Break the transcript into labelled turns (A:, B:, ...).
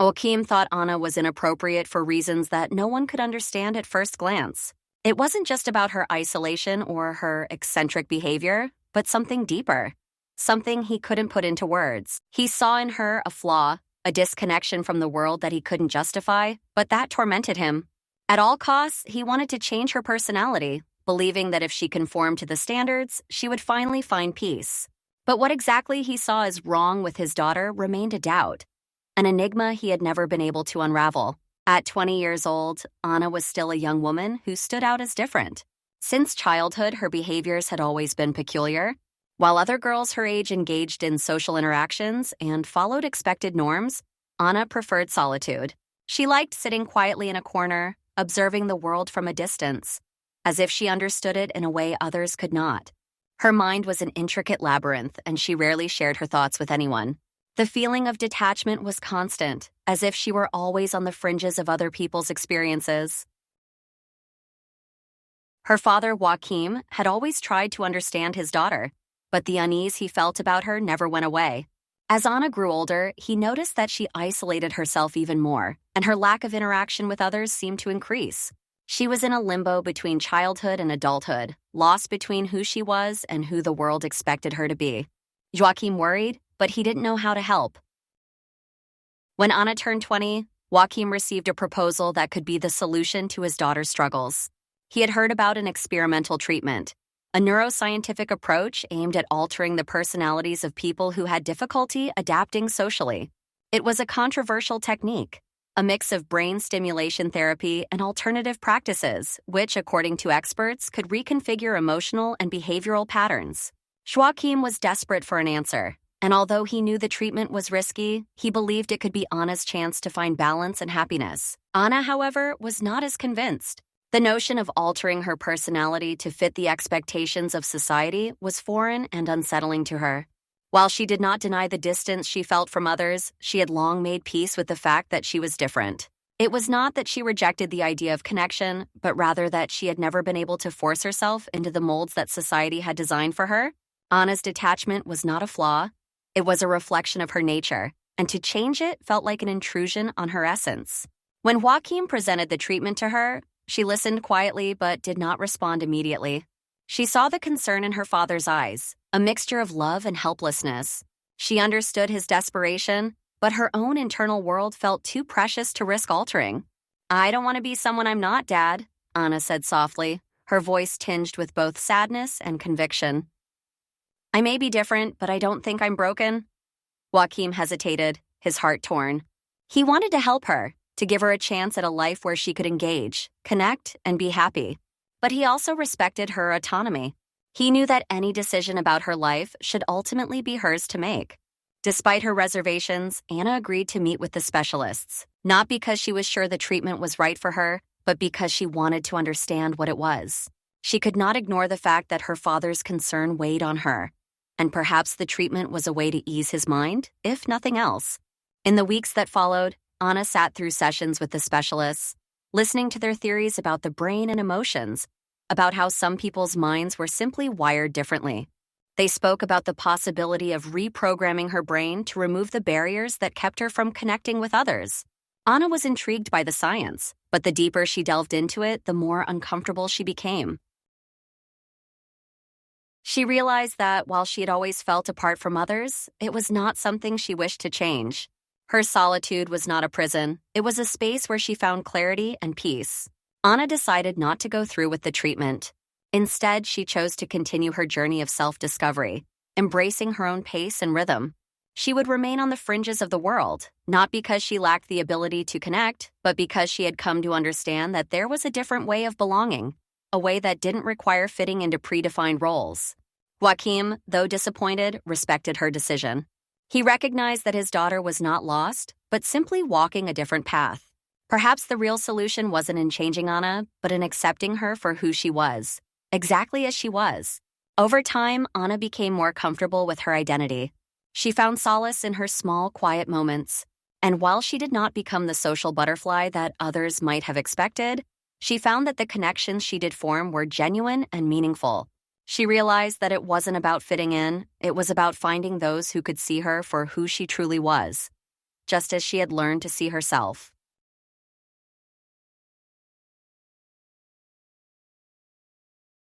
A: Joachim thought Anna was inappropriate for reasons that no one could understand at first glance. It wasn't just about her isolation or her eccentric behavior, but something deeper. Something he couldn't put into words. He saw in her a flaw, a disconnection from the world that he couldn't justify, but that tormented him. At all costs, he wanted to change her personality, believing that if she conformed to the standards, she would finally find peace. But what exactly he saw as wrong with his daughter remained a doubt, an enigma he had never been able to unravel. At 20 years old, Anna was still a young woman who stood out as different. Since childhood, her behaviors had always been peculiar. While other girls her age engaged in social interactions and followed expected norms, Anna preferred solitude. She liked sitting quietly in a corner, observing the world from a distance, as if she understood it in a way others could not. Her mind was an intricate labyrinth, and she rarely shared her thoughts with anyone. The feeling of detachment was constant, as if she were always on the fringes of other people's experiences. Her father, Joachim, had always tried to understand his daughter, but the unease he felt about her never went away. As Anna grew older, he noticed that she isolated herself even more, and her lack of interaction with others seemed to increase. She was in a limbo between childhood and adulthood, lost between who she was and who the world expected her to be. Joachim worried, but he didn't know how to help. When Anna turned 20, Joachim received a proposal that could be the solution to his daughter's struggles. He had heard about an experimental treatment, a neuroscientific approach aimed at altering the personalities of people who had difficulty adapting socially. It was a controversial technique, a mix of brain stimulation therapy and alternative practices, which, according to experts, could reconfigure emotional and behavioral patterns. Joachim was desperate for an answer, and although he knew the treatment was risky, he believed it could be Anna's chance to find balance and happiness. Anna, however, was not as convinced. The notion of altering her personality to fit the expectations of society was foreign and unsettling to her. While she did not deny the distance she felt from others, she had long made peace with the fact that she was different. It was not that she rejected the idea of connection, but rather that she had never been able to force herself into the molds that society had designed for her. Anna's detachment was not a flaw. It was a reflection of her nature, and to change it felt like an intrusion on her essence. When Joachim presented the treatment to her, she listened quietly but did not respond immediately. She saw the concern in her father's eyes, a mixture of love and helplessness. She understood his desperation, but her own internal world felt too precious to risk altering. "I don't want to be someone I'm not, Dad," Anna said softly, her voice tinged with both sadness and conviction. "I may be different, but I don't think I'm broken." Joachim hesitated, his heart torn. He wanted to help her, to give her a chance at a life where she could engage, connect, and be happy. But he also respected her autonomy. He knew that any decision about her life should ultimately be hers to make. Despite her reservations, Anna agreed to meet with the specialists, not because she was sure the treatment was right for her, but because she wanted to understand what it was. She could not ignore the fact that her father's concern weighed on her, and perhaps the treatment was a way to ease his mind, if nothing else. In the weeks that followed, Anna sat through sessions with the specialists, listening to their theories about the brain and emotions, about how some people's minds were simply wired differently. They spoke about the possibility of reprogramming her brain to remove the barriers that kept her from connecting with others. Anna was intrigued by the science, but the deeper she delved into it, the more uncomfortable she became. She realized that while she had always felt apart from others, it was not something she wished to change. Her solitude was not a prison. It was a space where she found clarity and peace. Anna decided not to go through with the treatment. Instead, she chose to continue her journey of self-discovery, embracing her own pace and rhythm. She would remain on the fringes of the world, not because she lacked the ability to connect, but because she had come to understand that there was a different way of belonging, a way that didn't require fitting into predefined roles. Joachim, though disappointed, respected her decision. He recognized that his daughter was not lost, but simply walking a different path. Perhaps the real solution wasn't in changing Anna, but in accepting her for who she was, exactly as she was. Over time, Anna became more comfortable with her identity. She found solace in her small, quiet moments. And while she did not become the social butterfly that others might have expected, she found that the connections she did form were genuine and meaningful. She realized that it wasn't about fitting in, it was about finding those who could see her for who she truly was. just as she had learned to see herself.